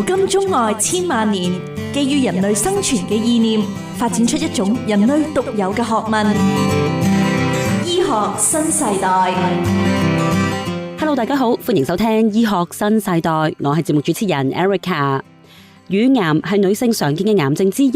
古今中外千萬年，基於人類生存嘅意念，發展出一種人類獨有嘅學問——醫學新世代。Hello， 大家好，歡迎收聽醫學新世代，我係節目主持人 Erica。乳癌係女性常見嘅癌症之一。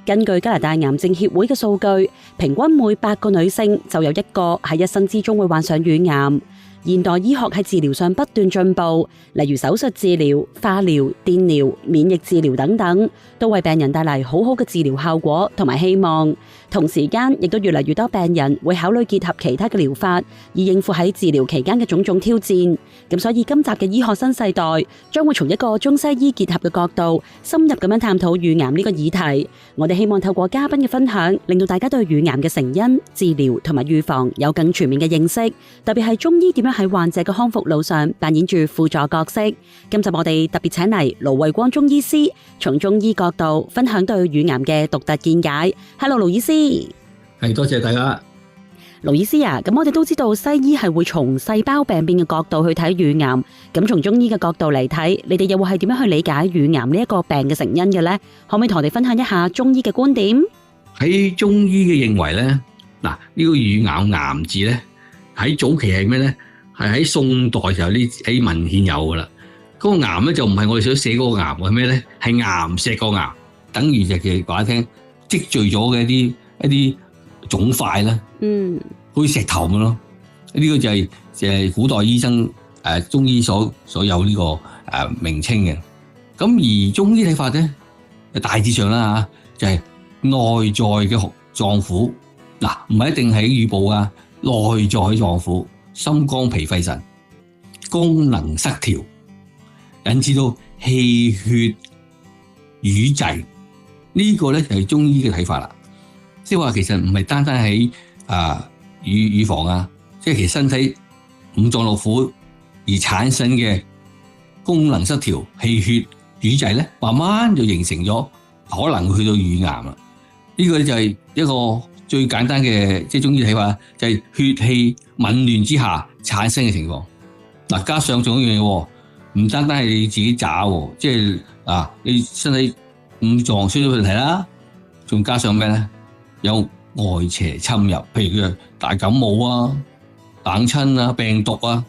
根據加拿大癌症協會嘅數據，平均每8個女性就有1個喺一生之中會患上乳癌。現代醫學喺治療上不斷進步，例如手術治療、化療、電療、免疫治療等等，都為病人帶嚟好好嘅治療效果同埋希望。同時間，亦都越嚟越多病人會考慮結合其他嘅療法，以應付喺治療期間嘅種種挑戰。咁所以今集嘅醫學新世代將會從一個中西醫結合嘅角度，深入咁樣探討乳癌呢個議題。我哋希望透過嘉賓嘅分享，令到大家對乳癌嘅成因、治療同埋預防有更全面嘅認識，特別係中醫點樣喺患者嘅康復路上扮演住輔助角色。今集我哋特別請嚟盧衛光中醫師，從中醫角度分享對乳癌嘅獨特見解。Hello， 盧醫師。係，多謝大家。盧醫師啊，咁我哋都知道西醫係會從細胞病變嘅角度去睇乳癌，咁從中醫嘅角度嚟睇，你哋又會係點樣去理解乳癌呢一個病嘅成因嘅呢？可唔可以同我哋分享一下中醫嘅觀點？喺中醫嘅認為咧，嗱，呢個乳癌癌字咧喺早期係咩咧？係喺宋代就有啲喺文獻有噶啦。嗰個癌咧就唔係我哋想寫嗰個癌，係咩咧？係岩石個癌，等於就係話聽積聚咗嘅一啲腫塊啦，好似石頭咁咯。呢個就係古代醫生中醫所有呢個名稱嘅。咁而中醫睇法咧，大致上啦嚇，就係內在嘅臟腑，嗱，唔係一定喺乳部啊，內在臟腑，心肝脾肺腎功能失調，引致到氣血瘀滯。呢個咧就係中醫嘅睇法啦。即係話其實唔係單單喺乳房啊，即係其實身體五臟六腑而產生嘅功能失調、氣血瘀滯咧，慢慢就形成咗可能會去到乳癌啦。呢個就係一個最簡單嘅即係中醫睇法，就係血氣紊亂之下產生嘅情況。嗱，加上仲有一樣嘢，唔單單係你自己渣，即係你身體五臟出咗問題啦，仲加上咩咧？有外邪侵入，譬如佢大感冒啊、冷親啊、病毒啊，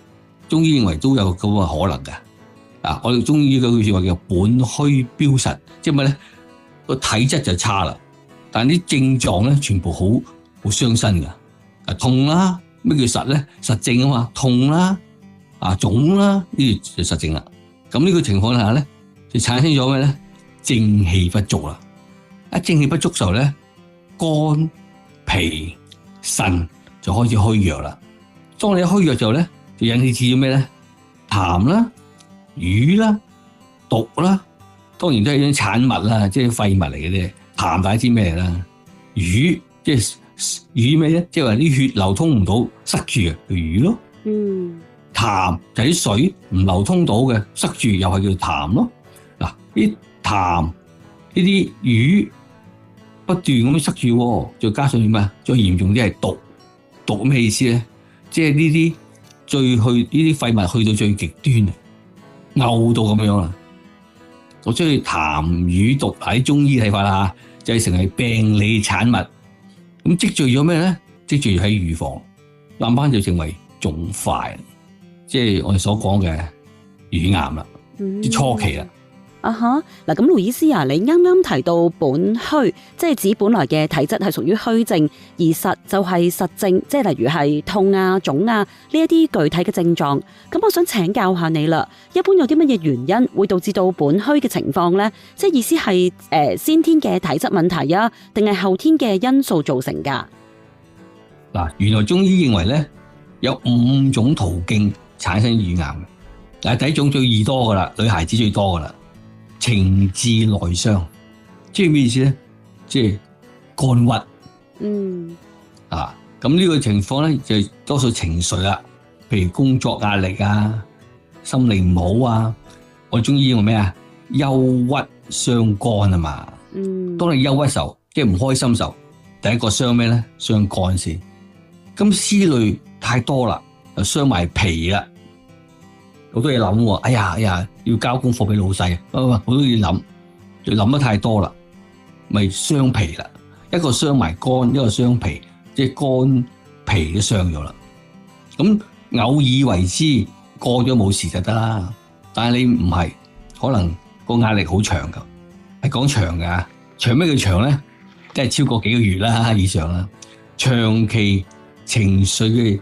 中醫認為都有咁嘅可能嘅。我哋中醫嗰句說話叫本虛標實，即係咩咧？個體質就差啦，但係啲症狀咧全部好傷身嘅。痛啦，咩叫實咧？實症啊嘛，痛啦、腫啦，呢就實症啦。咁呢個情況下咧，就產生咗咩咧？正氣不足啦。一正氣不足時候咧，肝、脾、腎就開始虛弱啦。當你虛弱之後咧，就引致咗咩咧？痰啦、瘀啦、毒啦，當然都係一啲產物啦，即係廢物嚟嘅啫。痰大家知咩嚟啦？瘀即係瘀咩咧？即係話啲血流通唔到，塞住嘅叫瘀咯。痰就係啲水唔流通到嘅，塞住又係叫痰咯。嗱，啲痰呢啲瘀不斷咁樣塞住，再加上咩？最嚴重啲係毒。毒咩意思咧？即係呢啲廢物去到最極端，嘔到咁樣啦。我將佢痰瘀毒喺中醫睇法啦，就係成為病理產物。咁積聚咗咩咧？積聚喺乳房，慢慢就成為腫塊，即係我哋所講嘅乳癌啦，啲初期啦。嗱，咁盧醫師啊，你啱啱提到本虛，即係指本來嘅體質係屬於虛症，而實就係實症，即係例如係痛啊、腫啊呢一啲具體嘅症狀。咁我想請教下你啦，一般有啲乜嘢原因會導致到本虛嘅情況呢？即係意思係先天嘅體質問題啊，定係後天嘅因素造成㗎？嗱，原來中醫認為咧有5種途徑產生乳癌嘅。但係第一種最易多噶啦，女孩子最多噶啦。情志內傷，即係咩意思咧？即係肝鬱。咁呢個情況咧就多數情緒啦，譬如工作壓力啊、心理唔好啊。我中醫用咩啊？憂鬱傷肝啊嘛。當你憂鬱時候，即係唔開心時候，第一個傷咩咧？傷肝先。咁思慮太多啦，就傷埋脾啦。好多嘢諗喎。哎呀，要交功課俾老細，好多嘢諗，就諗得太多啦，咪傷脾啦。一個傷埋肝，一個傷脾，即係肝脾都傷咗啦。咁偶爾為之，過咗冇事就得啦。但係你唔係，可能個壓力好長噶，係講長噶。長咩叫長咧？即係超過幾個月啦以上啦。長期情緒嘅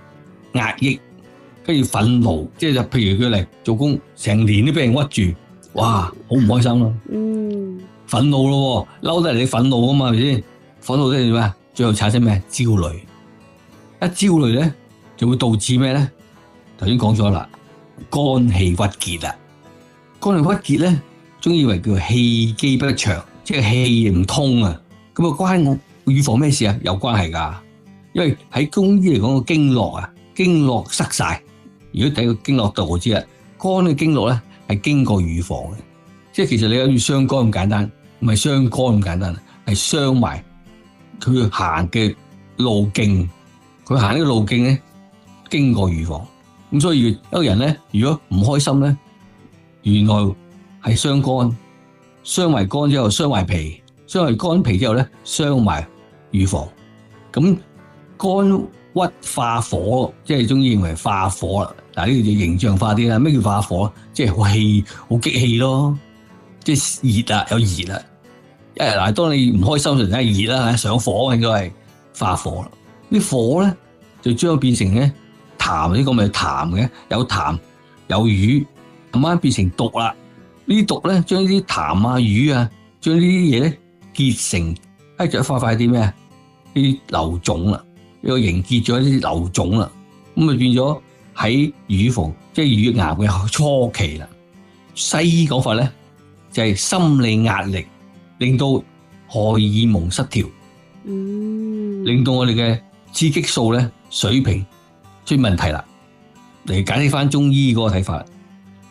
壓抑，跟住憤怒，即係譬如佢嚟做工成年都俾人屈住，哇，好唔開心咯。憤怒咯，嬲得嚟你憤怒啊嘛，係咪先？憤怒即係咩？最後產生咩？焦慮。一焦慮咧，就會導致咩咧？頭先講咗啦，肝氣鬱結啦。肝氣鬱結咧，中醫以為叫氣機不暢，即係氣唔通啊。咁啊，關我預防咩事啊？有關係噶。因為喺中醫嚟講個經絡啊，經絡塞晒。如果睇個經絡度我知啦，肝嘅經絡咧係經過預防嘅，即係其實你諗住傷肝咁簡單，唔係傷肝咁簡單，係傷埋佢行嘅路徑。佢行呢個路徑咧，經過預防。咁所以一個人咧，如果唔開心咧，原來係傷肝，傷埋肝之後傷埋脾，傷埋肝脾之後咧傷埋預防。咁肝鬱化火，即係中醫認為化火啦。嗱，呢個就形象化啲啦。咩叫化火？即係好氣，好激氣咯。即係熱啊，有熱啦。嗱，當你唔開心就梗係熱啦，上火應該係化火啦。啲火咧就將變成咧痰，呢個咪痰嘅，有痰有瘀，慢慢變成毒啦。呢啲毒咧將呢啲痰啊瘀啊，將呢啲嘢咧結成，就一塊塊啲咩啊？呢啲瘤腫啦，呢個凝結咗啲瘤腫啦，咁啊變咗喺乳房，即係乳癌嘅初期啦。西醫講法咧就係心理壓力令到荷爾蒙失調，令到我哋嘅雌激素咧水平出問題啦。嚟解釋翻中醫嗰個睇法，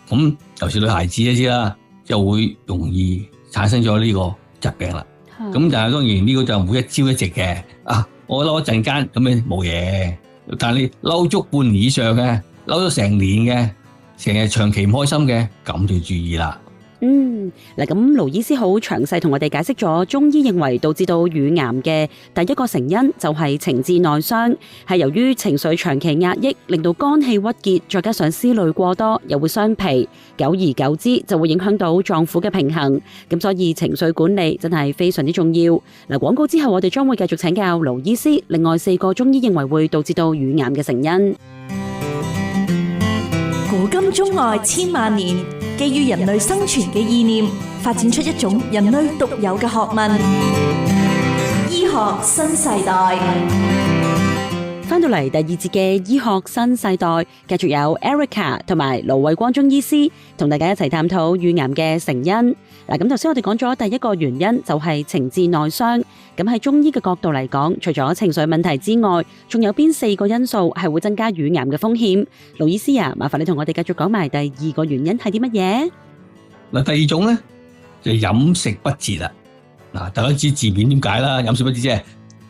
咁尤其是女孩子都知啦，就會容易產生咗呢個疾病啦。咁但係當然呢個就唔會一朝一夕嘅。我嬲一陣間咁樣冇嘢，但係你嬲足半年以上嘅，嬲咗成年嘅，成日長期唔開心嘅，咁就要注意啦。嗱，咁盧醫師好詳細同我哋解釋咗中醫認為導致到乳癌嘅第一個成因就係情志內傷，係由於情緒長期壓抑，令到肝氣鬱結，再加上思慮過多，又會傷脾，久而久之就會影響到臟腑嘅平衡。咁所以情緒管理真係非常之重要。嗱，廣告之後我哋將會繼續請教盧醫師，另外4個中醫認為會導致到乳癌嘅成因。古今中外千萬年，基於人類生存嘅意念，發展出一種人類獨有嘅學問——醫學新世代。翻到嚟第2節嘅醫學新世代，繼續有 Erica 同埋盧衛光中醫師同大家一齊探討乳癌嘅成因。嗱，咁頭先我哋講咗第一個原因就係情志內傷。咁喺中醫嘅角度嚟講，除咗情緒問題之外，仲有邊4個因素係會增加乳癌嘅風險？盧醫師啊，麻煩你同我哋繼續講埋第2個原因係啲乜嘢？嗱，第二種咧就係飲食不節啦。嗱，大家知字面點解啦？飲食不節即係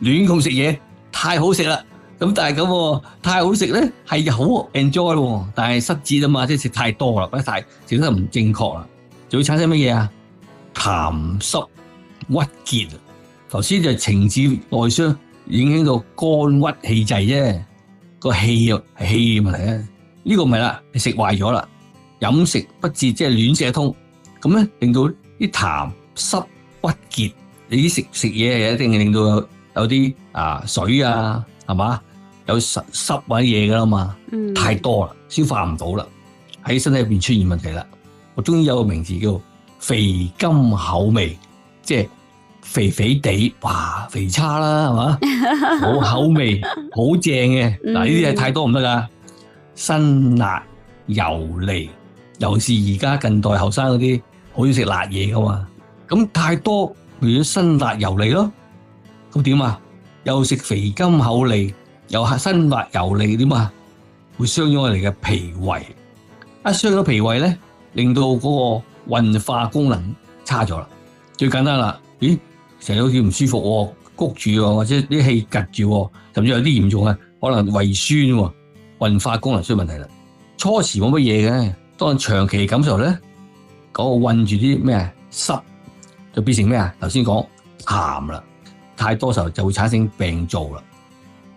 亂咁食嘢，太好食啦。咁但係咁太好食咧，係好 enjoy， 但係失節啊嘛，即係食太多啦，或者太食得唔正確啦，就會產生乜嘢啊？痰濕鬱結。頭先就係情志內傷影響到肝鬱氣滯啫，個氣係氣問題咧。呢個唔係啦，係食壞咗啦。飲食不節即係亂食一通，咁咧令到啲痰濕鬱結。你啲食嘢一定係令到有啲水啊，係嘛？有濕或者嘢噶啦嘛，太多啦，消化唔到啦，喺身體入邊出現問題啦。我終於有個名字叫肥甘口味，即係肥肥地，哇，肥叉啦，係嘛？好口味，好正嘅。嗱，呢啲係太多唔得噶，辛辣油膩，尤其是而家近代後生嗰啲好中意食辣嘢噶嘛。咁太多，咪要辛辣油膩咯。咁點啊？又食肥甘口膩，又辛辣油膩，點啊？會傷咗我哋嘅脾胃。一傷咗脾胃咧，令到嗰個運化功能差咗啦。最簡單啦，咦？成日好似唔舒服，谷住或者啲氣夾住，甚至有啲嚴重啊，可能胃酸，運化功能出問題啦。初時冇乜嘢嘅，當長期感受咧，嗰個困住啲咩濕，就變成咩啊？頭先講痰啦，太多時候就會產生病灶啦。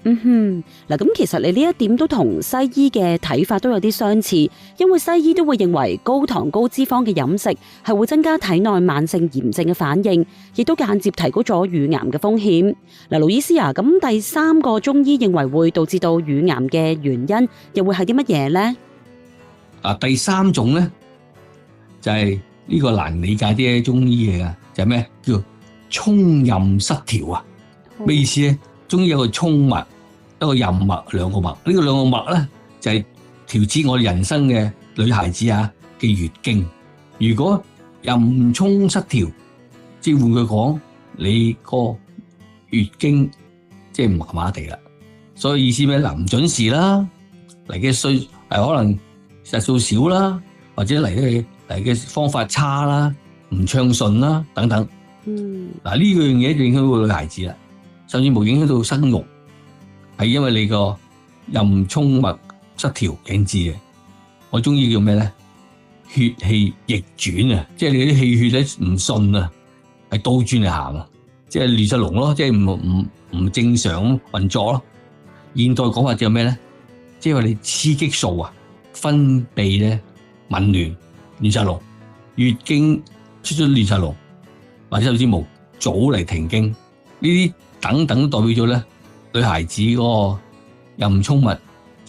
嗱，咁其實你呢一點都同西醫嘅睇法都有啲相似，因為西醫都會認為高糖高脂肪嘅飲食係會增加體內慢性炎症嘅反應，亦都間接提高咗乳癌嘅風險。嗱，盧醫師啊，咁第三個中醫認為會導致到乳癌嘅原因，又會係啲乜嘢呢？第三種咧就係呢個難理解啲嘅中醫嚟噶，就係咩叫沖任失調啊？咩意思咧？中醫有個沖脈，一個任脈，兩個脈。呢個兩個脈咧就係調節我哋人生嘅女孩子啊嘅月經。如果任沖失調，即係換句講，你個月經即係麻麻地啦。所以意思咩？唔準時啦，嚟嘅歲可能日數少啦，或者嚟嘅方法差啦，唔暢順啦等等。嗱，呢樣嘢就影響到女孩子啦，甚至乎影響到生育，係因為你個任沖脈失調引致嘅。我中醫叫咩咧？血氣逆轉啊，即係你啲氣血咧唔順啊，係倒轉嚟行啊，即係亂晒龍咯，即係唔正常運作咯。現代講法就係咩咧？即係話你雌激素啊分泌咧紊亂，亂晒龍，月經出咗亂晒龍，或者甚至乎早嚟停經，呢啲等等代表咗咧女孩子嗰個任沖脈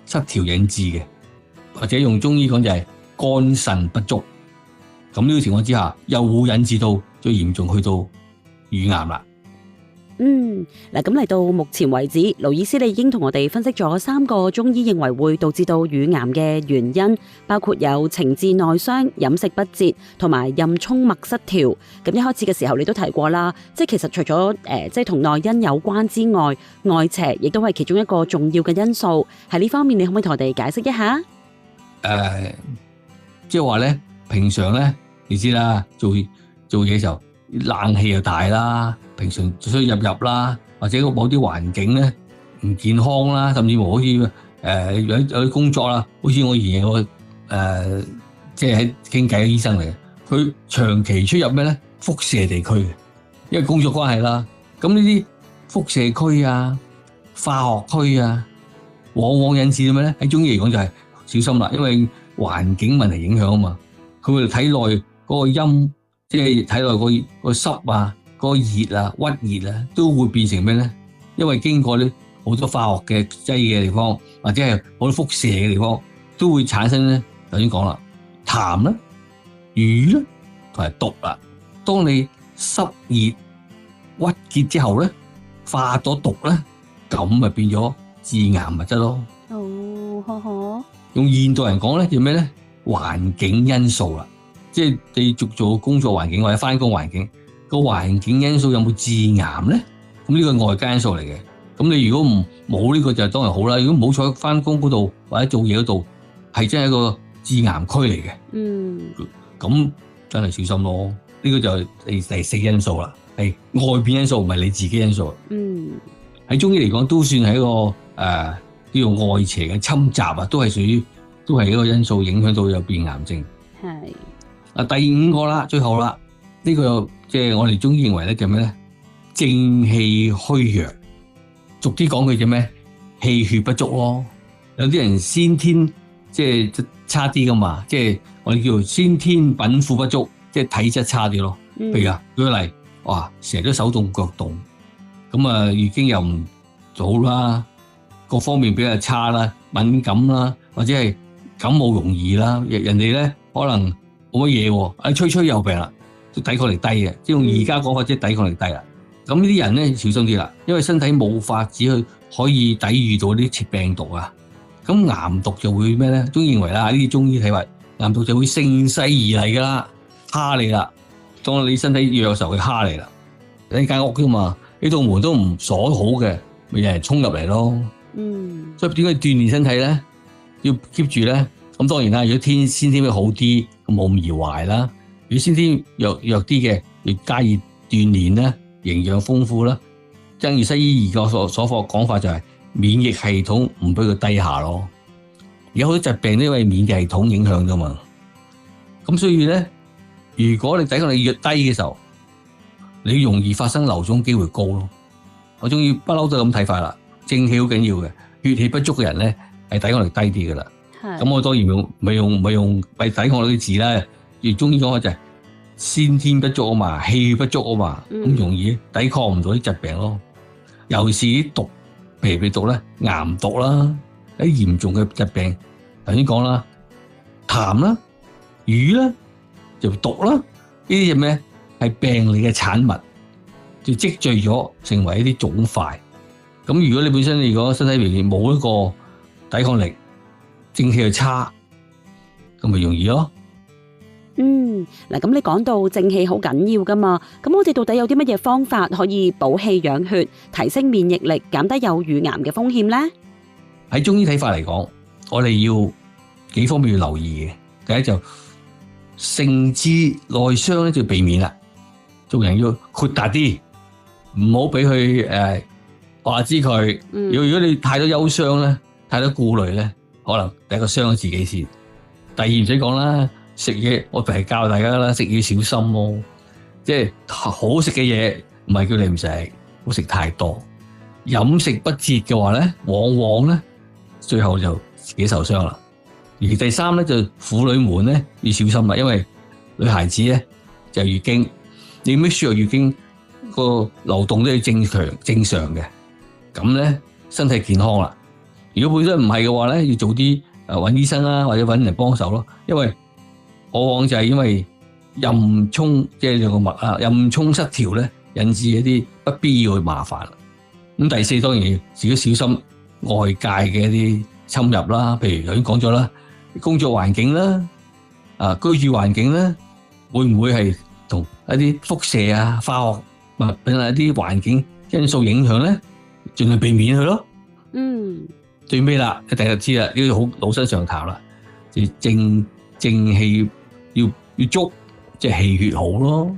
失調引致嘅，或者用中醫講就係肝腎不足。咁呢個情況之下，又會引致到最嚴重去到乳癌啦。嗱，咁嚟到目前為止，盧醫師你已經同我哋分析咗3個中醫認為會導致到乳癌嘅原因，包括有情志內傷、飲食不節同埋任沖脈失調。咁一開始嘅時候你都提過啦，即係其實除咗即係同內因有關之外，外邪亦都係其中一個重要嘅因素。喺呢方面，你可唔可以同我哋解釋一下？即係話咧，平常咧，你知啦，做嘢時候冷氣又大啦，平常出入啦，或者某啲環境咧唔健康啦，甚至乎好似有啲工作啦，好似我以前有個即係喺傾偈嘅醫生嚟嘅，佢長期出入咩咧輻射地區嘅，因為工作關係啦。咁呢啲輻射區啊、化學區啊，往往引致到咩咧？喺中醫嚟講就係小心啦，因為環境問題影響啊嘛，佢會體內嗰個陰，即係體內個濕啊、個熱啊、鬱熱啊，都會變成咩咧？因為經過咧好多化學嘅劑嘅地方，或者係好多輻射嘅地方，都會產生咧。頭先講啦，痰啦、瘀啦同埋毒啦。當你濕熱鬱結之後咧，化咗毒咧，咁咪變咗致癌物質咯。用現代人講咧，叫咩咧？環境因素啦，即係你做工作環境或者翻工環境，個環境因素有冇致癌咧？咁呢個係外界因素嚟嘅。咁你如果冇呢個就當然好啦。如果冇坐翻工嗰度或者做嘢嗰度，係真係一個致癌區嚟嘅。咁真係小心咯。呢個就係第4因素啦，係外邊因素，唔係你自己因素。喺中醫嚟講，都算係一個叫做外邪嘅侵襲啊，都係屬於都係一個因素影響到有變癌症。係第5個啦，最後啦，呢個即係我哋中醫認為咧叫咩咧？正氣虛弱，俗啲講句叫咩？氣血不足咯。有啲人先天即係差啲噶嘛，即係我哋叫做先天稟賦不足，即係體質差啲咯。譬如啊，舉個例，哇，成日都手凍腳凍，咁啊月經又唔早啦，各方面比較差啦，敏感啦，或者係感冒容易啦。人哋咧可能冇乜嘢，吹又病啦，抵抗力低嘅，即係用而家講法，即係抵抗力低啦。咁呢啲人咧小心啲啦，因為身體冇法子去可以抵禦到啲病毒啊。咁癌毒就會咩咧？中醫認為啦，呢啲中醫睇法，癌毒就會乘勢而嚟噶啦，蝦你啦。當你身體弱嘅時候，佢蝦你啦。你間屋噶嘛，呢道門都唔鎖好嘅，咪有人衝入嚟咯。所以點解鍛煉身體咧？要 keep 住咧。咁當然啦，如果先天好啲，咁冇咁易壞啦。如果先天弱啲嘅，要加以鍛煉啦，營養豐富啦。正如西醫而家所講法就係免疫系統唔俾佢低下咯。有好多疾病都因為免疫系統影響噶嘛。咁所以咧，如果你抵抗力越低嘅時候，你容易發生流腫機會高咯。我中意不嬲都係咁睇法啦。正氣好緊要嘅，血氣不足嘅人咧係抵抗力低啲噶啦。咁我當然唔係用抵抗力嘅字啦，而中醫講嘅就係先天不足啊嘛，氣不足啊嘛，咁容易抵抗唔到啲疾病咯。尤其是啲毒，譬如毒咧，癌毒啦，啲嚴重嘅疾病，頭先講啦，痰啦、瘀啦、就毒啦，呢啲係咩？係病理嘅產物，就積聚咗成為一啲腫塊。咁如果你本身如果身體裏面冇一個抵抗力，正氣又差，咁咪容易咯。嗱，咁你講到正氣好緊要噶嘛，咁我哋到底有啲乜嘢方法可以補氣養血、提升免疫力、減低有乳癌嘅風險咧？喺中醫睇法嚟講，我哋要幾方面要留意嘅。第一就盛之內傷咧，就避免啦。做人要豁達啲，唔好俾佢話知佢。如果你太多憂傷咧，太多顧慮咧，可能第一個傷咗自己先。第二唔使講啦，食嘢我係教大家啦，食嘢小心咯。即係好食嘅嘢唔係叫你唔食，好食太多。飲食不節嘅話咧，往往咧最後就自己受傷啦。而第三咧就婦女們咧要小心啦，因為女孩子咧就月經，你make sure月經個流動都要正常嘅，咁咧身體健康啦。如果本身唔係嘅話咧，要早啲揾醫生啦，或者揾人幫手咯。因為往往就係因為任沖即係兩個脈啊，任沖失調咧，引致一啲不必要嘅麻煩。咁第四當然要自己小心外界嘅一啲侵入啦，譬如頭先講咗啦，工作環境啦，居住環境啦，會唔會係同一啲輻射啊、化學物品啊一啲環境因素影響咧？盡量避免佢咯。最尾啦，你第日知啦，呢個好老生常談啦，就正氣要足，即係氣血好咯。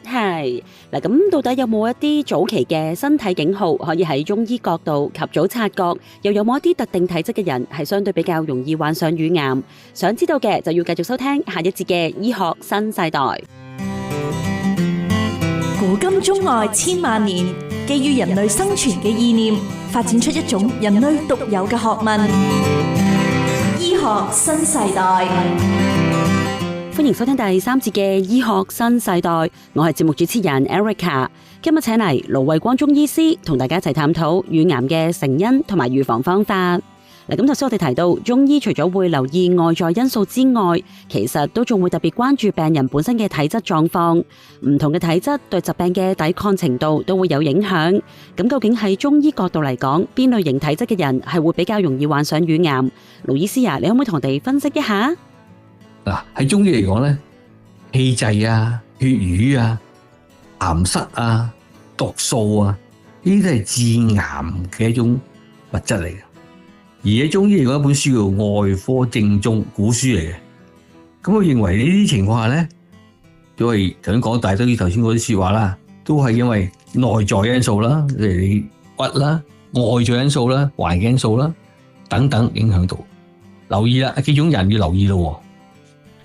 係嗱，咁到底有冇一啲早期嘅身體警號可以喺中醫角度及早察覺？又有冇一啲特定體質嘅人係相對比較容易患上乳癌？想知道嘅就要繼續收聽下一節嘅醫學新世代。古今中外千萬年，基於人類生存嘅意念，發展出一種人類獨有嘅學問——醫學新世代。歡迎收聽第三節嘅醫學新世代，我係節目主持人 Erica。今日請嚟盧衛光中醫師同大家一齊探討乳癌嘅成因同埋預防方法。嗱，咁頭先我哋提到中醫除咗會留意外在因素之外，其實都仲會特別關注病人本身嘅體質狀況。唔同嘅體質對疾病嘅抵抗程度都會有影響。咁究竟喺中醫角度嚟講，邊類型體質嘅人係會比較容易患上乳癌？盧醫師啊，你可唔可以同我哋分析一下？嗱，喺中醫嚟講咧，氣滯啊、血瘀啊、痰濕啊、毒素啊，呢啲都係致癌嘅一種物質嚟嘅。而喺中醫嚟講，一本書叫《外科正宗》古書嚟嘅。咁我認為呢啲情況下咧，都係頭先講大多啲頭先嗰啲說話啦，都係因為內在因素啦，例如你骨啦、外在因素啦、環境因素啦等等影響到。留意啦，幾種人要留意咯。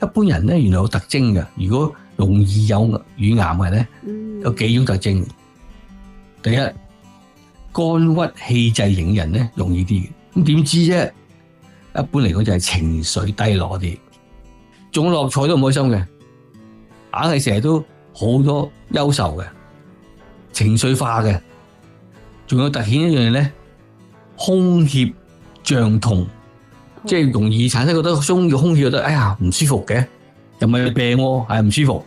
一般人咧，原來有特徵嘅。如果容易有乳癌嘅咧，有幾種特徵。第一，肝鬱氣滯型人咧，容易啲嘅。咁點知啫？一般嚟講就係情緒低落啲，中六合彩都唔開心嘅，硬係成日都好多憂愁嘅，情緒化嘅。仲有突顯一樣嘢咧，胸脅脹痛。即係容易產生覺得中意空氣覺得哎呀唔舒服嘅，又唔係病喎，係唔舒服。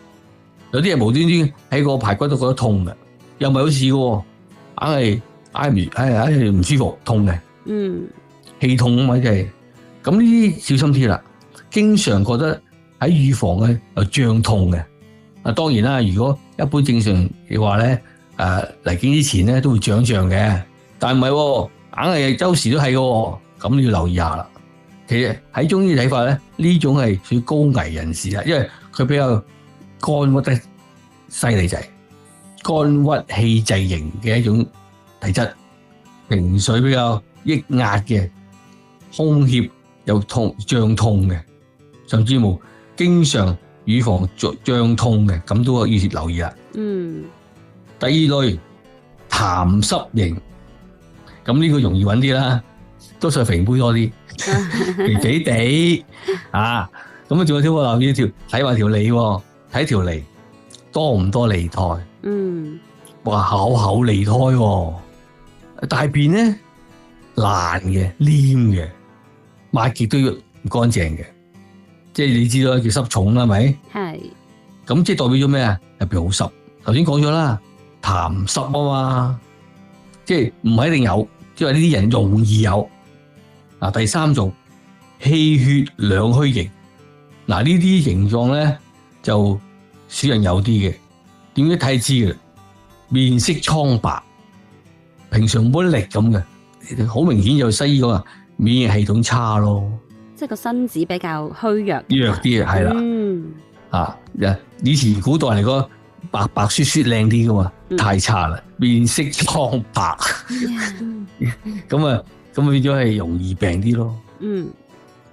有啲人無端端喺個排骨都覺得痛嘅，又唔係好事嘅，硬係唔舒服痛嘅。氣痛啊嘛，即係咁呢啲小心啲啦。經常覺得喺乳房嘅又脹痛嘅。當然啦，如果一般正常嘅話咧，嚟經之前咧都會脹嘅，但係唔係，硬係周時都係嘅，咁你要留意下啦。其實喺中醫睇法咧，呢種係屬於高危人士啦，因為佢比較肝鬱得犀利，就係肝鬱氣滯型嘅一種體質，情緒比較抑壓嘅，胸脅又痛脹痛嘅，甚至乎經常乳房脹痛嘅，咁都要留意啦。第二類痰濕型，咁呢個容易揾啲啦，多數係肥妹多啲，肥肥地啊，咁啊仲有啲我留意睇埋條脷，睇條脷多唔多脷苔？哇，厚厚脷苔，大便咧爛嘅、黏嘅，抹極都要唔乾淨嘅，即係你知道叫濕重啦，係咪？係。咁即係代表咗咩啊？入邊好濕。頭先講咗啦，痰濕啊嘛，即係唔係一定有，即係呢啲人容易有。嗱，第三種氣血兩虛型，嗱呢啲形狀咧就少人有啲嘅，點解睇知嘅？面色蒼白，平常冇力咁嘅，好明顯就西醫講啊，免疫系統差咯，即係個身子比較虛弱啲係啦，以前古代嚟講白白雪雪靚啲噶嘛，太差啦，面色蒼白，咁啊變咗係容易病啲咯。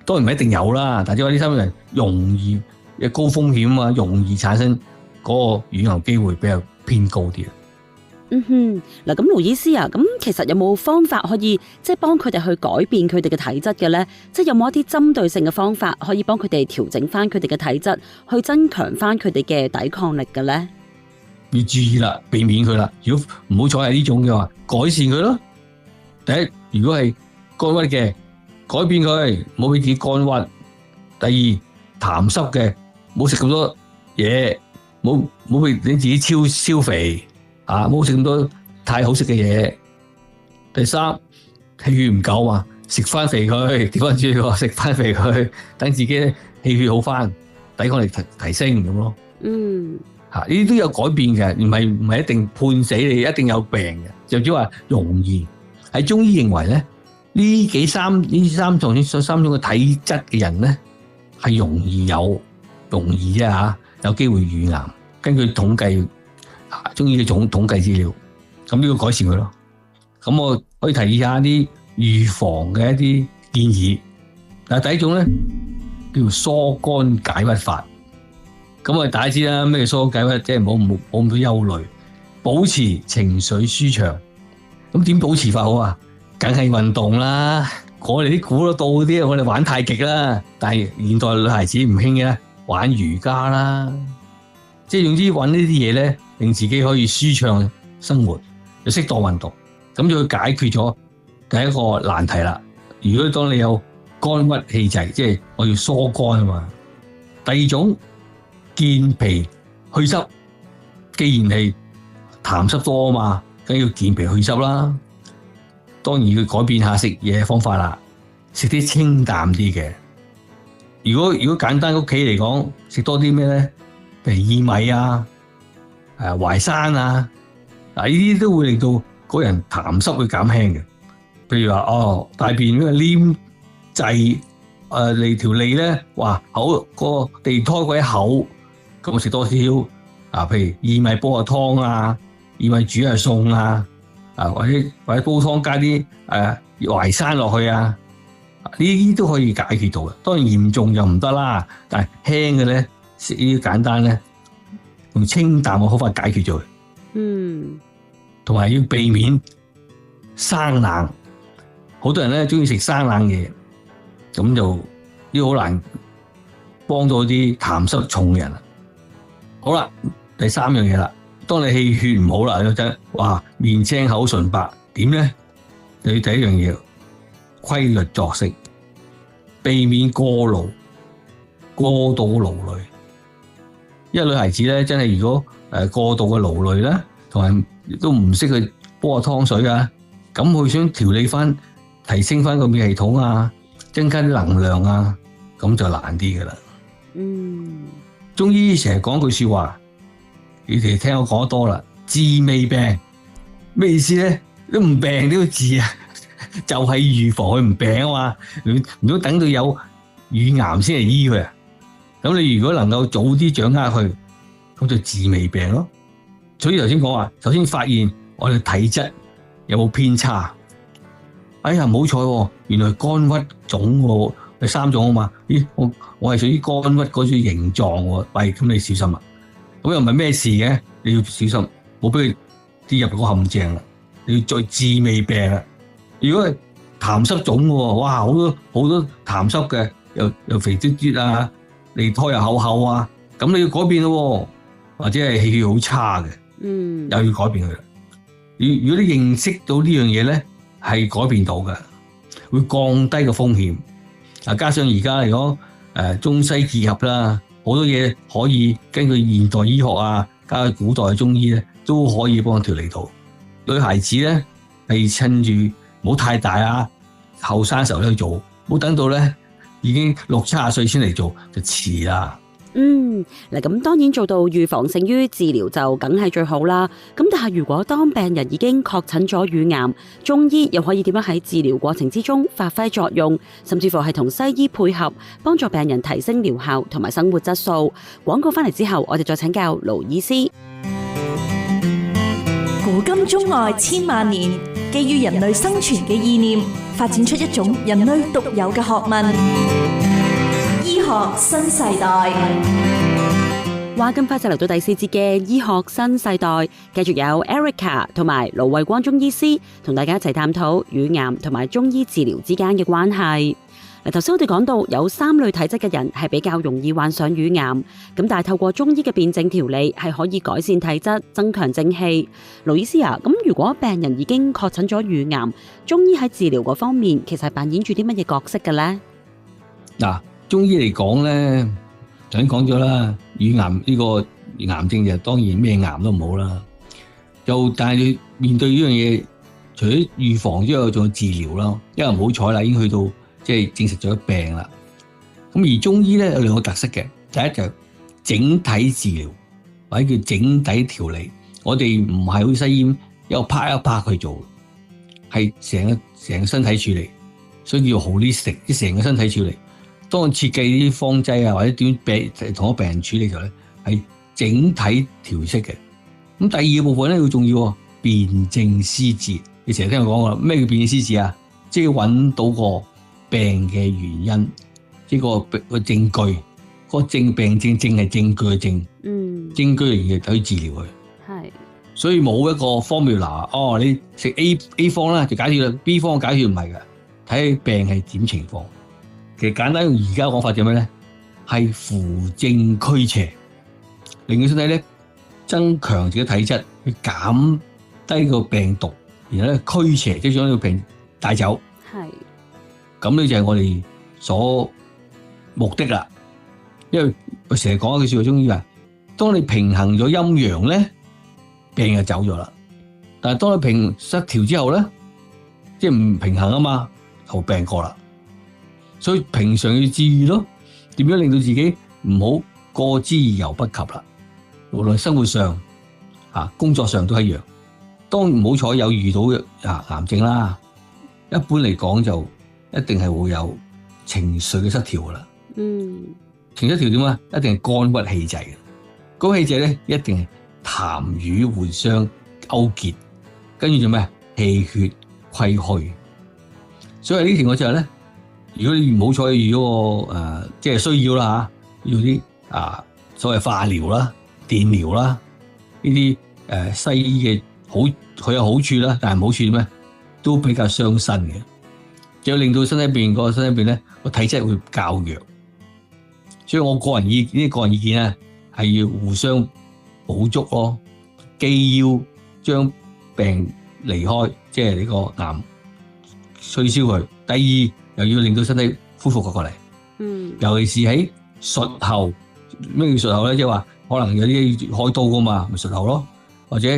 當然唔一定有啦，但係話呢三種人容易嘅高風險啊，容易產生嗰個乳癌機會比較偏高啲。嗱，咁盧醫師啊，咁其實有冇方法可以即係幫佢哋去改變佢哋嘅體質嘅咧？即係有冇一啲針對性嘅方法可以幫佢哋調整翻佢哋嘅體質，去增強翻佢哋嘅抵抗力嘅咧？要注意啦，避免佢啦。如果唔好彩係呢種嘅話，改善佢咯。第一，如果係肝鬱嘅，改變佢，唔好俾自己肝鬱。第二，痰濕嘅，唔好食咁多嘢，唔好俾你自己超肥。唔好食咁多太好食嘅嘢。第三，氣血唔夠啊，食翻肥佢，調翻轉喎，食翻肥佢，等自己氣血好翻，抵抗力提升咁咯。呢啲都有改變嘅，唔係一定判死你一定有病嘅，就只話容易。喺中醫認為咧，呢三種嘅體質嘅人咧，係容易啫嚇，有機會乳癌。根據統計。中醫嘅統計資料，咁呢個改善佢咯。咁我可以提議下啲預防嘅一啲建議。嗱，第一種咧叫疏肝解鬱法。咁大家知啦，咩疏肝解鬱？即係冇咁多憂慮，保持情緒舒暢。咁點保持法好啊？梗係運動啦。我哋啲估得到啲，我哋玩太極啦。但係現代女孩子唔興嘅，玩瑜伽啦。即係總之揾呢啲嘢咧，令自己可以舒暢生活，又適當運動，咁就解決咗第一個難題啦。如果當你有肝鬱氣滯，即係我要疏肝啊嘛。第二種健脾祛濕，既然係痰濕多啊嘛，梗要健脾祛濕啦。當然要改變下食嘢方法啦，食啲清淡啲嘅。如果簡單屋企嚟講，食多啲咩咧？譬如薏米啊、淮山啊，呢啲都會令到嗰人痰濕會減輕嘅。譬如話大便呢個黏滯，嚟條脷咧，哇口個地胎鬼厚，咁我食多少譬如薏米煲下湯啊，薏米煮下餸啊，或者煲湯加啲淮山落去啊，呢啲都可以解決到嘅。當然嚴重就唔得啦，但係輕嘅咧。食呢啲簡單咧，用清淡嘅方法解決咗佢。同埋要避免生冷。好多人咧中意食生冷嘢，咁就呢好難幫到啲痰濕重嘅人。好啦，第三樣嘢啦，當你氣血唔好啦，嗰陣哇面青口唇白，點咧？你第一樣嘢規律作息，避免過度勞累。因為女孩子咧，真係如果過度嘅勞累咧，同埋都唔識去煲下湯水啊，咁佢想調理翻、提升翻個免疫系統啊，增加啲能量啊，咁就難啲噶啦。中醫成日講句說話，你哋聽我講得多啦，治未病，咩意思咧？都唔病都要治啊，就係預防佢唔病啊嘛，唔通等到有乳癌先嚟醫佢啊？咁你如果能夠早啲掌握佢，咁就治未病咯。所以頭先講話，首先發現我哋體質有冇偏差。哎呀，唔好彩喎，原來肝鬱腫喎，第3種啊嘛。咦，我係屬於肝鬱嗰種形狀喎，喂，咁你小心啦。咁又唔係咩事嘅，你要小心，冇俾佢跌入個陷阱啦。你要再治未病啦。如果係痰濕種喎，哇，好多痰濕嘅，又肥嘟嘟啊，脷苔又厚厚啊，咁你要改變咯。或者係氣血好差嘅，又要改變佢啦。如果你認識到呢樣嘢咧，係改變到嘅，會降低個風險。加上而家嚟講，中西結合啦，好多嘢可以根據現代醫學啊，加上古代中醫咧，都可以幫佢調理到。女孩子咧係趁住唔好太大啊，後生時候去做，唔好等到咧已經60-70歲先嚟做就遲啦。嗱，咁當然做到預防勝於治療就梗係最好啦。咁但係如果當病人已經確診咗乳癌，中醫又可以點樣喺治療過程之中發揮作用，甚至乎係同西醫配合，幫助病人提升療效同埋生活質素？廣告翻嚟之後，我哋再請教盧醫師。古今中外千萬年，基於人類生存嘅意念，發展出一種人類獨有嘅學問——醫學新世代。話咁快就嚟到第4節嘅醫學新世代，繼續有 Erica 同埋盧衛光中醫師同大家一齊探討乳癌同埋中醫治療之間嘅關係。嗱，頭先我哋講到有3類體質嘅人係比較容易患上乳癌，咁但係透過中醫嘅辨證調理係可以改善體質，增強正氣。盧醫師啊，咁如果病人已經確診咗乳癌，中醫喺治療嗰方面其實係扮演住啲乜嘢角色嘅呢？嗱，中醫嚟講咧，頭先講咗啦，乳癌呢個癌症就當然咩癌都唔好啦。但係你面對呢樣嘢，除咗預防之外，仲有治療啦。因為唔好彩啦，已經去到即係證實咗病啦。咁而中醫咧有2個特色嘅，第一就係整體治療或者叫整體調理。我哋唔係好似西醫一個拍一拍去做，係成個身體處理，所以叫 holistic，即成個身體處理。當我設計啲方劑啊，或者點同個病人處理嘅時候咧，係整體調適嘅。咁第2個部分咧好重要，辨證施治。你成日聽我講過，咩叫辨證施治啊？即係揾到個病嘅原因，即係個證據。個病症係證據嘅證，證據嚟嘅去治療佢。係，所以冇一個 formula。你食 A 方啦就解決啦，B 方嘅解決唔係嘅，睇病係點情況。其實簡單用而家講法就咩咧？係扶正驅邪，令佢身體咧增強自己體質，去減低個病毒，然後咧驅邪，即係將呢個病帶走。係，咁呢就係我哋所目的啦。因為我成日講一句說話，中醫話，當你平衡咗陰陽咧，病就走咗啦。但係當你失調之後咧，即係唔平衡啊嘛，就病過啦。所以平常要注意咯，點樣令到自己唔好過之而猶不及啦。無論生活上、工作上都一樣。當唔好彩有遇到癌症啦，一般嚟講就一定係會有情緒嘅失調噶啦。情緒失調點啊？一定係肝鬱氣滯嘅。嗰氣滯咧，一定係痰瘀互相勾結，跟住做咩？氣血虧虛。所以呢啲情況之下咧，如果你唔好彩遇嗰個即係需要啦要啲所謂化療啦、電療啦呢啲西醫嘅佢有好處啦，但係唔好處咩？都比較傷身嘅，就令到身體邊咧個體質會較弱。所以我個人意見咧係要互相補足咯，既要將病離開，即係呢個癌取消佢。第二又要令到身體恢復過嚟。尤其是喺術後，咩叫術後咧？即係話可能有啲開刀噶嘛，咪術後咯，或者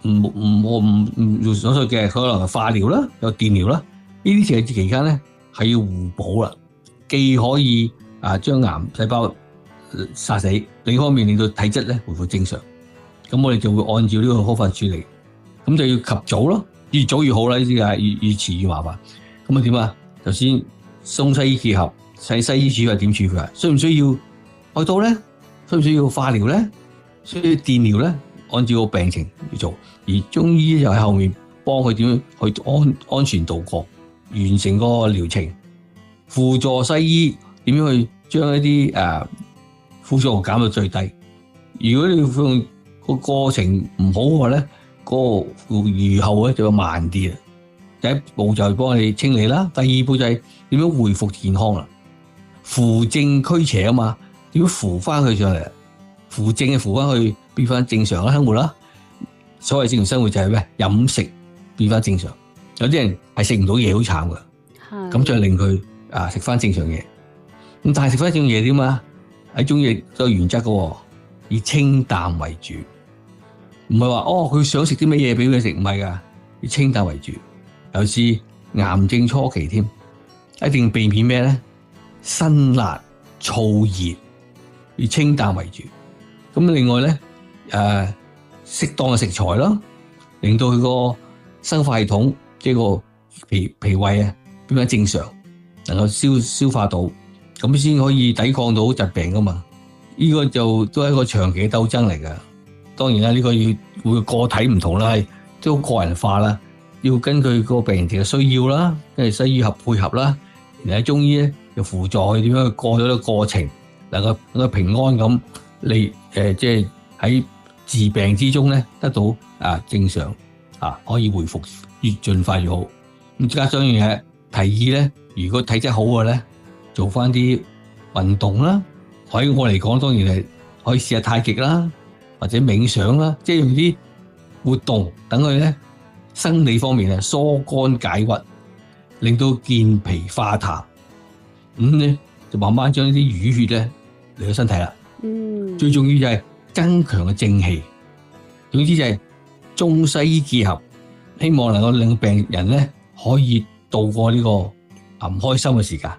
唔做手術嘅，佢可能係化療啦，有電療啦。呢啲期間咧係要互補啦，既可以將癌細胞殺死，另一方面令到體質咧恢復正常。咁我哋就會按照呢個方法處理，咁就要及早咯，越早越好啦。呢啲係越遲越麻煩。咁啊點啊？頭先中西醫結合，西醫處係點處佢啊？需唔需要開刀咧？需唔需要化療咧？需要電療咧？按照個病情去做，而中醫就喺後面幫佢點樣去安全度過，完成嗰個療程，輔助西醫點樣去將一啲副作用減到最低。如果你用個過程唔好嘅話咧，嗰個預後咧就會慢啲啦。第一步就係幫你清理啦，第二步就係點樣恢復健康啦。扶正驅邪啊嘛，點樣扶翻佢上嚟？扶正嘅扶翻去變翻正常嘅生活啦。所謂正常生活就係咩？飲食變翻正常。有啲人係食唔到嘢好慘㗎，咁就令佢食翻正常嘢。咁但係食翻正常嘢點啊？喺中醫都有原則嘅，以清淡為主，唔係話佢想食啲乜嘢俾佢食，唔係㗎，以清淡為主。尤其是癌症初期添，一定避免咩咧？辛辣燥熱，以清淡為主。咁另外咧，適當嘅食材咯，令到佢個生化系統即係個脾胃啊變翻正常，能夠消化到，咁先可以抵抗到疾病噶嘛。呢個就都係一個長期嘅鬥爭嚟噶。當然啦，呢個要每個個體唔同啦，係都個人化啦，要根據個病人嘅需要啦，跟住西醫配合啦，然後喺中醫咧又輔助佢點樣去過咗呢個過程，能夠平安咁嚟即係喺治病之中咧得到正常可以恢復越盡快越好。咁加上樣嘢提議咧，如果體質好嘅咧，做翻啲運動啦。喺我嚟講，當然係可以試下太極啦，或者冥想啦，即係用啲活動等佢咧生理方面疏肝解鬱，令到健脾化痰。咁咧就慢慢將呢啲淤血咧嚟到身體啦。最重要就係增強嘅正氣。總之就係中西醫結合，希望能夠令病人咧可以度過呢個唔開心嘅時間。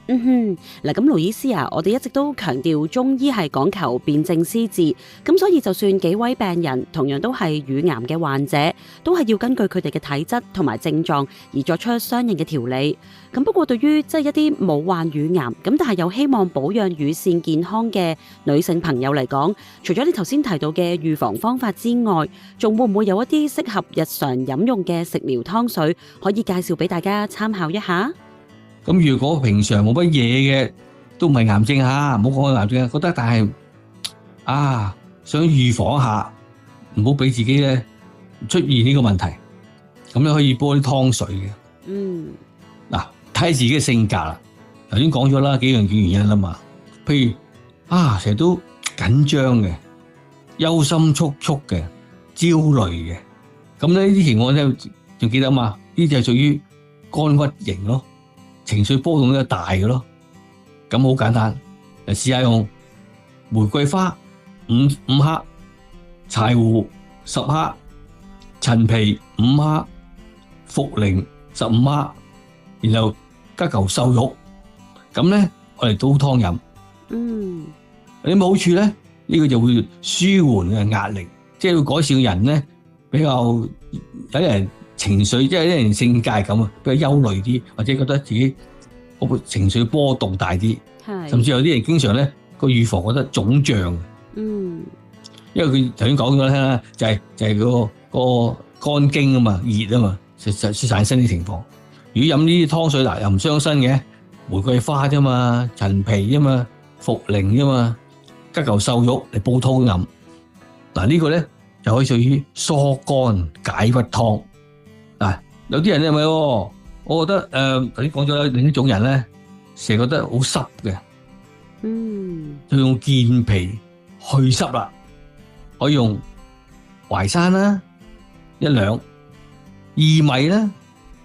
嗱，咁盧醫師啊，我哋一直都強調中醫係講求辨證施治，咁所以就算幾位病人同樣都係乳癌嘅患者，都係要根據佢哋嘅體質同埋症狀而作出相應嘅調理。咁不過對於即係一啲冇患乳癌咁但係又希望保養乳腺健康嘅女性朋友嚟講，除咗你頭先提到嘅預防方法之外，仲會唔會有一啲適合日常飲用嘅食療湯水可以介紹俾大家參考一下？咁如果平常冇乜嘢嘅，都唔係癌症嚇，唔好講癌症，覺得但係想預防一下，唔好俾自己咧出現呢個問題，咁你可以煲啲湯水嘅。嗱，睇下自己嘅性格啦。頭先講咗啦，幾樣原因啦嘛。譬如成日都緊張嘅、憂心忡忡嘅、焦慮嘅，咁呢啲情況咧，仲記得嘛？呢啲就係屬於肝鬱型咯。情緒波動都大嘅咯，咁好簡單，嚟試下用玫瑰花5克、柴胡10克、陳皮5克、茯苓15克，然後加嚿瘦肉，咁咧我哋煲湯飲。有啲咩好處咧？呢個就會舒緩嘅壓力，即係會改善人咧比較有啲人情緒，即係有啲人性格咁啊，比較憂慮啲，或者覺得自己個情緒波動大啲，甚至有啲人經常咧個預防覺得腫脹。因為佢頭先講咗啦，就係個肝經啊嘛，熱啊嘛，就產生啲情況。如果飲呢啲湯水又唔傷身嘅，玫瑰花啫嘛，陳皮啫嘛，茯苓啫嘛，加嚿瘦肉嚟煲湯飲。嗱，呢個咧就可以屬於疏肝解鬱湯。有啲人咧係咪？我覺得頭先講咗另一種人咧，成日覺得好濕嘅，就用健脾去濕啦。可以用淮山啦1兩，薏米咧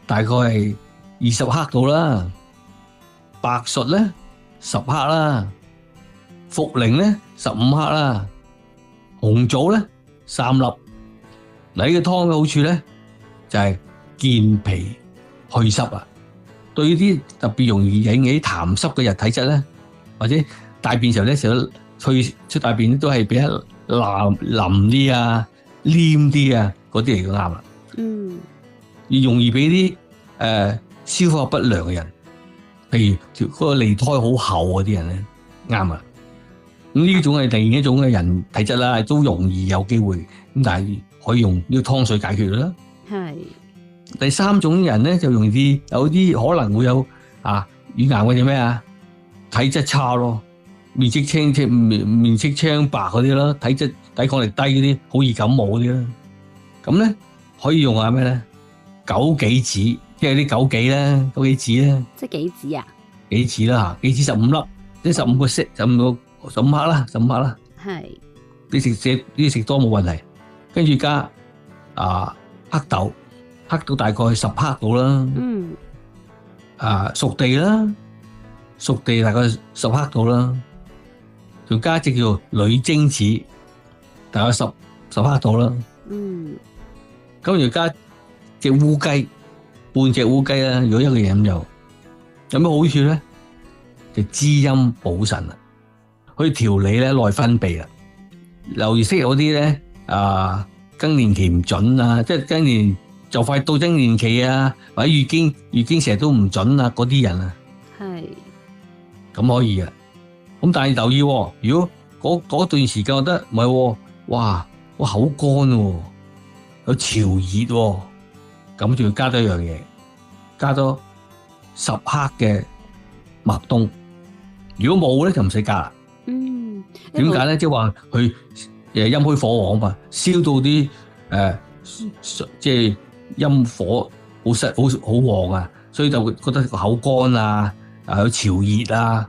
大概係20克到啦，白術咧10克啦，茯苓咧15克啦，紅棗咧3粒。嗱，呢個湯嘅好處咧就係健脾去濕啊！對於啲特別容易引起痰濕嘅人體質咧，或者大便時候咧成日出大便都係比較腍啲啊、黏啲啊嗰啲嚟講啱啦。而容易俾啲消化不良嘅人，譬如嗰個脷苔好厚嗰啲人咧，啱啊。咁呢種係另一種嘅人體質啦，都容易有機會咁，但係可以用呢個湯水解決咗啦。係。第三種人咧就容易有啲可能會有乳癌嗰啲咩啊？體質差咯，面色青白嗰啲咯，體質抵抗力低嗰啲，好易感冒嗰啲啦。咁咧可以用下咩咧？枸杞子，即係啲枸杞啦，枸杞子咧。即係杞子啊？杞子啦嚇，杞子15粒，即係15個色，15克啦，15克啦。係。你食多冇問題。跟住加黑豆，黑豆大概10克到啦。嗯。熟地啦，熟地大概10克到啦。仲加一隻叫女精子，大概10克到啦。嗯。咁又加隻烏雞，半隻烏雞啦。如果一個人咁就有咩好處咧？就滋陰補腎啊，可以調理咧內分泌啊。尤其適合嗰啲咧更年期唔準啊，即係更年就快到更年期啊，或者月經成日都唔準啊嗰啲人啊，係咁可以啊。咁但係留意，如果嗰段時間覺得唔係，哇，我口乾喎，有潮熱喎，咁就要加多一樣嘢，加多10克嘅麥冬。如果冇咧就唔使加啦。嗯，點解咧？即係話佢陰虛火旺嘛，燒到啲即係陰火好旺啊，所以就會覺得個口乾啊，有潮熱啊。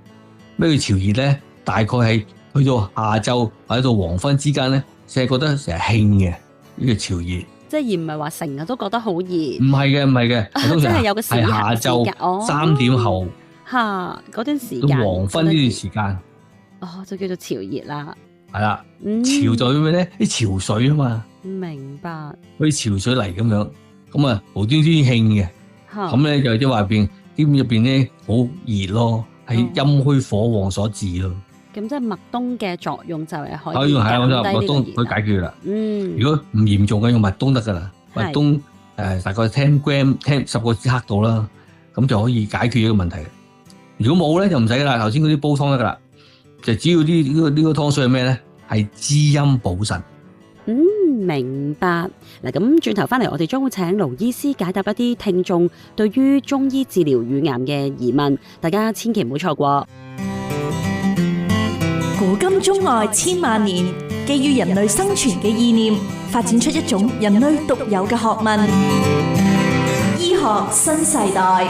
咩叫潮熱咧？大概係去到下晝或者到黃昏之間咧，成日覺得成日興嘅呢個潮熱。即係而唔係話成日都覺得好熱。唔係嘅，通常即係有個時間，係下晝3點後。嗰段時間到黃昏呢段時間，就叫做潮熱啦。係啦，潮在咩咧？啲潮水啊嘛。明白。好似潮水嚟咁樣，咁啊無端端興嘅，咁咧就即係話啲入邊咧好熱咯，係陰虛火旺所致咯。咁即係麥冬嘅作用就係可以減低呢個熱。係啊，麥冬可以解決啦。如果唔嚴重嘅用麥冬得噶啦，麥冬大概10 gram 10個克度啦，咁就可以解決呢個問題。如果冇咧就唔使啦，頭先嗰啲煲湯得噶啦，就只要呢個湯水係咩咧？係滋陰補腎。明白。嗱，咁轉頭翻嚟，我哋將會請盧醫師解答一啲聽眾對於中醫治療乳癌嘅疑問，大家千祈唔好錯過。古今中外千萬年，基於人類生存嘅意念，發展出一種人類獨有嘅學問——醫學新世代。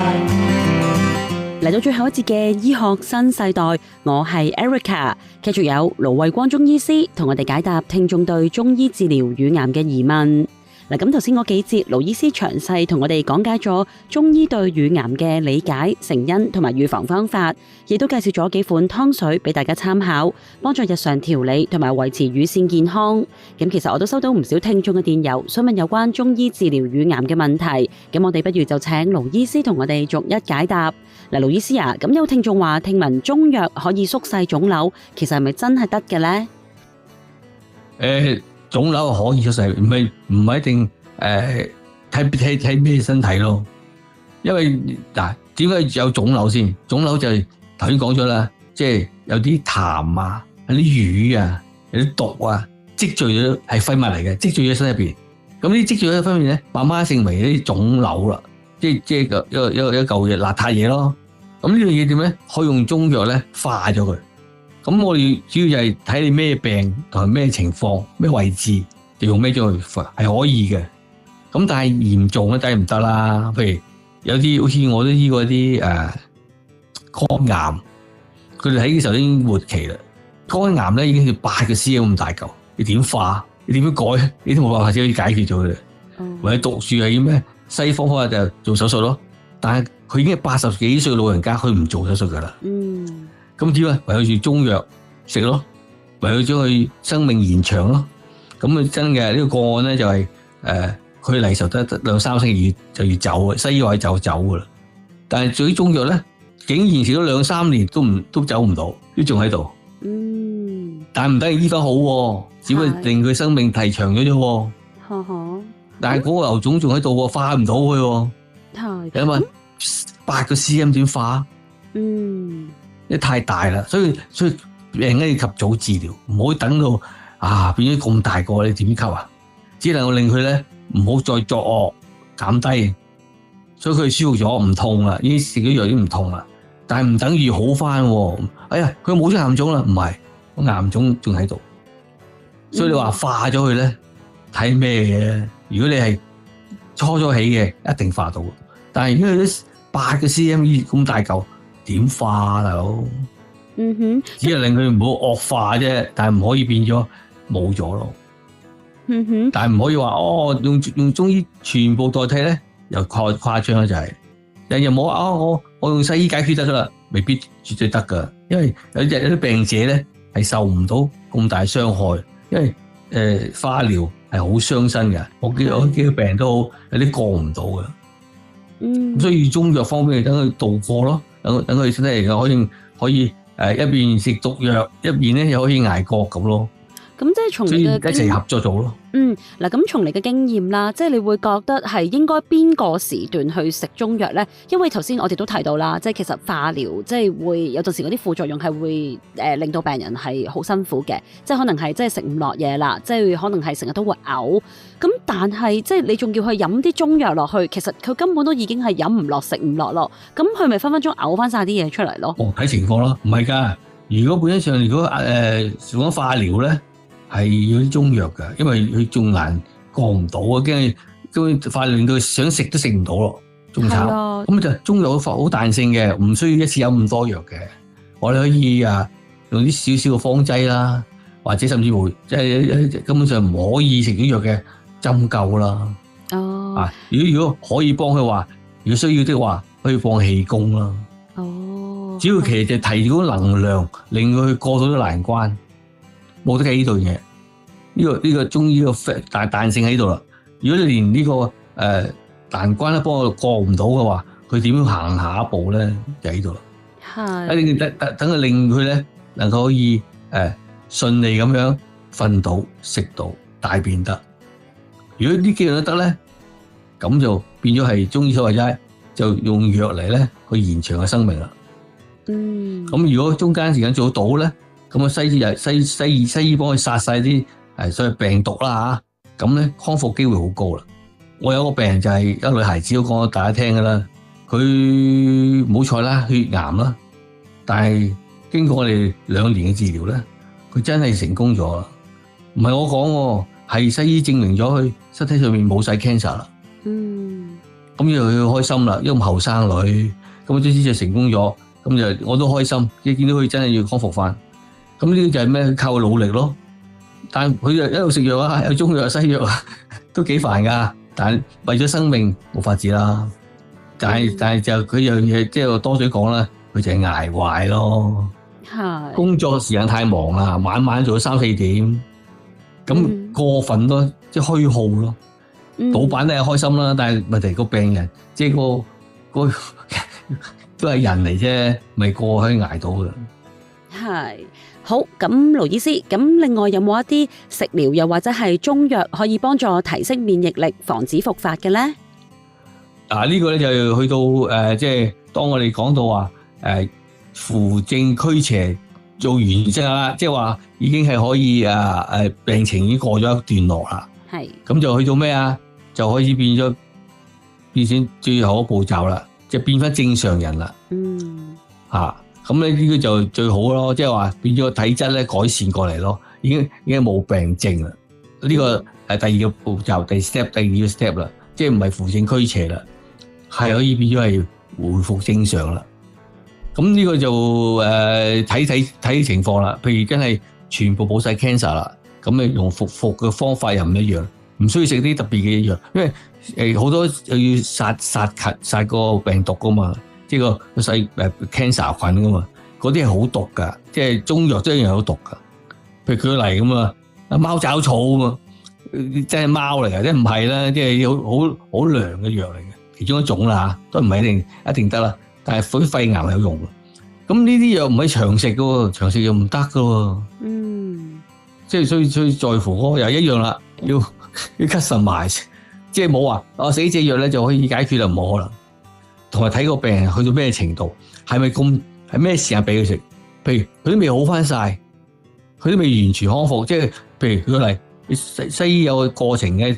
嚟到最後一節嘅醫學新世代，我係 Erica， 繼續有盧衛光中醫師同我哋解答聽眾對中醫治療乳癌嘅疑問。嗱，咁頭先嗰幾節，盧醫師詳細同我哋講解咗中醫對乳癌嘅理解、成因同埋預防方法，亦都介紹咗幾款湯水俾大家參考，幫助日常調理同埋維持乳腺健康。咁其實我都收到唔少聽眾嘅電郵，想問有關中醫治療乳癌嘅問題。咁我哋不如就請盧醫師同我哋逐一解答。嗱，盧醫師啊，咁有聽眾話聽聞中藥可以縮細腫瘤，其實係咪真係得嘅咧？腫瘤可以縮細，唔係一定睇咩身體咯。因為嗱，點解有腫瘤先？腫瘤就係頭先講咗啦，即係有啲痰啊、有啲瘀啊、有啲毒啊積聚咗，係廢物嚟嘅，積聚咗身入邊。咁呢積聚咗分面咧，慢慢成為啲腫瘤啦，即係一嚿嘢邋遢嘢咯。咁呢樣嘢點咧？可以用中藥咧化咗佢。咁我哋主要就係睇你咩病同埋咩情況、咩位置，就用咩中藥化係可以嘅。咁但係嚴重咧，梗係唔得啦。譬如有啲好似我都醫過啲肝癌，佢哋喺呢時候已經末期啦。肝癌咧已經係8個 cm 咁大嚿，你點化？你點樣改？你都冇辦法先可以解決咗佢。或者毒樹係咩？西方可能就做手術咯，但係佢已經係80幾歲老人家，佢唔做手術噶啦。咁點啊？唯有用中藥食咯，唯有將佢生命延長咯。咁啊真嘅呢個個案咧就係佢嚟時候得2-3星期就要走，西醫話就走噶啦。但係做啲中藥咧，竟然食咗2-3年都走唔到，都仲喺度。但係唔等於醫翻好，只會令佢生命提長咗啫。但係嗰個瘤腫仲喺度，化唔到佢。因為8個 cm 點化？因為太大啦，所以病咧要及早治療，唔好等到變咗咁大個，你點吸啊？只能夠令佢咧唔好再作惡，減低，所以佢舒服咗，唔痛啦，已經食咗藥已經唔痛啦。但係唔等於好翻。哎呀，佢冇咗癌腫啦，唔係，個癌腫仲喺度。所以你話化咗佢咧，睇咩嘅？如果你係初起嘅，一定化到。但係如果啲8個 cm 咁大嚿，點化啊，大佬？只係令佢唔好惡化啫，但係唔可以變咗冇咗咯。但係唔可以話用中醫全部代替咧，又誇張啦，就係人又冇我用西醫解決得咗啦，未必絕對得噶，因為有啲病者咧係受唔到咁大傷害，因為化療係好傷身嘅，我幾個病人都好有啲過唔到嘅，咁所以中藥方面等佢度過咯，等佢身體嚟可以一邊食毒藥，一邊咧又可以捱過咁咯。咁即係從你嘅一齊合作做咯。嗱，咁從你嘅經驗啦，即係你會覺得係應該邊個時段去食中藥咧？因為頭先我哋都提到啦，即係其實化療即係會有陣時嗰啲副作用係會令到病人係好辛苦嘅，即係可能係即係食唔落嘢啦，即係可能係成日都會嘔。咁但係即係你仲要去飲啲中藥落去，其實佢根本都已經係飲唔落、食唔落咯。咁佢咪分分鐘嘔翻晒啲嘢出嚟咯？睇情況咯，唔係㗎。如果本身上如果講化療咧，係要啲中藥㗎，因為佢仲難過唔到啊，驚化療令到佢想食都食唔到咯，仲慘。咁就中藥好彈性嘅，唔需要一次飲咁多藥嘅。我哋可以用啲少少嘅方劑啦，或者甚至乎即係根本上唔可以食咗藥嘅針灸啦。如果可以幫佢話，如果需要的話，可以放氣功啦。主要其實就提高能量，令佢過到啲難關。冇得計呢度嘢，呢個中醫個彈性喺度啦。如果你連呢個難關都幫佢過唔到嘅話，佢點樣行下一步咧？就喺度啦。一定等佢令佢咧能夠可以順利咁樣瞓到、食到、大便得。如果呢幾樣都得咧，咁就變咗係中醫所謂齋，就用藥嚟咧去延長個生命啦。咁如果中間時間做到咧？咁西醫幫佢殺晒啲所謂病毒啦嚇，咁咧康復機會好高啦。我有個病人就係一個女孩子，都講大家聽噶啦，佢冇錯啦，血癌啦，但係經過我哋2年嘅治療咧，佢真係成功咗啦。唔係我講喎，係西醫證明咗佢身體上面冇晒 cancer 啦。咁就佢開心啦，因為後生女，咁總之就成功咗，咁就我都開心，即係見到佢真係要康復翻。咁呢個就係咩？靠佢努力咯。但係佢就一路食藥啊，有中藥、西藥啊，都幾煩噶。但係為咗生命冇法子啦。但係就佢樣嘢，即係多嘴講啦，佢就係捱壞咯。工作時間太忙啦，晚晚做到3、4點，咁過分咯，即係虛耗咯。老闆都係開心啦，但係問題個病人即係個都係人嚟啫，咪個可以捱到嘅。係。好，咁盧醫師，咁另外有冇一啲食療又或者係中藥可以幫助提升免疫力，防止復發嘅咧？呢個咧就去到即係當我哋講到話扶正驅邪做完之後啦，即係話已經係可以病情已經過咗一段落啦。係。咁就去到咩啊？就可以變成最後一步驟啦，就變翻正常人啦。咁咧呢個就最好咯，即係話變咗個體質咧改善過嚟咯，已經冇病症啦。呢個係第二個步驟，第二個 step 啦，即係唔係扶正驅邪啦，係可以變咗係回復正常啦。咁呢個就睇情況啦。譬如真係全部冇晒 cancer 啦，咁你用復嘅方法又唔一樣，唔需要食啲特別嘅藥，因為好多又要殺個病毒噶嘛。呢個細cancer 菌噶嘛，嗰啲係好毒噶，即係中藥都一樣有毒噶。譬如舉例咁啊，貓爪草啊嘛，即係貓嚟嘅，即係唔係啦，即係好涼嘅藥嚟嘅，其中一種啦嚇，都唔係一定得啦。但係對肺癌有用嘅。咁呢啲藥唔係長食嘅喎，長食又唔得嘅喎。即係所以在乎嗰個又一樣啦，要 customize，即係冇話死隻藥咧就可以解決就冇可能。同埋睇個病人去到咩程度，係咩時間俾佢食？譬如佢都未好翻晒，佢都未完全康復，即係譬如舉個例，西醫有個過程嘅，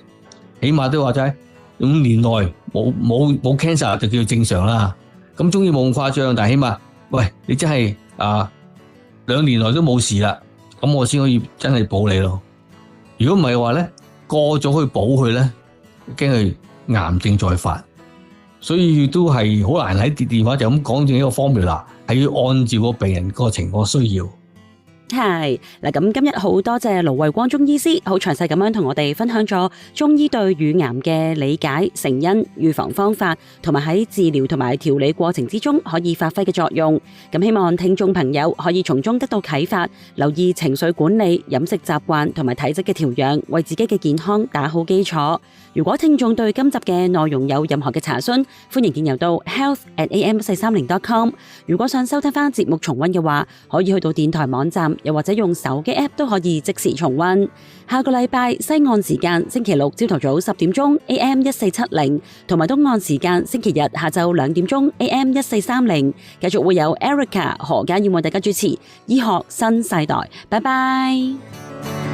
起碼都話齋5年內冇 cancer 就叫做正常啦。咁中醫冇咁誇張，但係起碼喂，你真係2年內都冇事啦，咁我先可以真係保你咯。如果唔係嘅話咧，過咗去保佢咧，驚佢癌症再發，所以都係好難喺電話就咁講正一個 formula，係要按照個病人個情況需要。係嗱，咁今日好多謝盧衛光中醫師，好詳細咁樣同我哋分享咗中醫對乳癌嘅理解、成因、預防方法，同埋喺治療同埋調理過程之中可以發揮嘅作用。咁希望聽眾朋友可以從中得到啟發，留意情緒管理、飲食習慣同埋體質嘅調養，為自己嘅健康打好基礎。如果聽眾對今集嘅內容有任何嘅查詢，歡迎電郵到 health@am430.com。如果想收聽翻節目重溫嘅話，可以去到電台網站，又或者用手機 app 都可以即時重溫。下個禮拜西岸時間星期六朝頭早10點鐘 AM1470，同埋東岸時間星期日下晝2點鐘 AM1430，繼續會有 Erica 何家燕為大家主持醫學新世代。拜拜。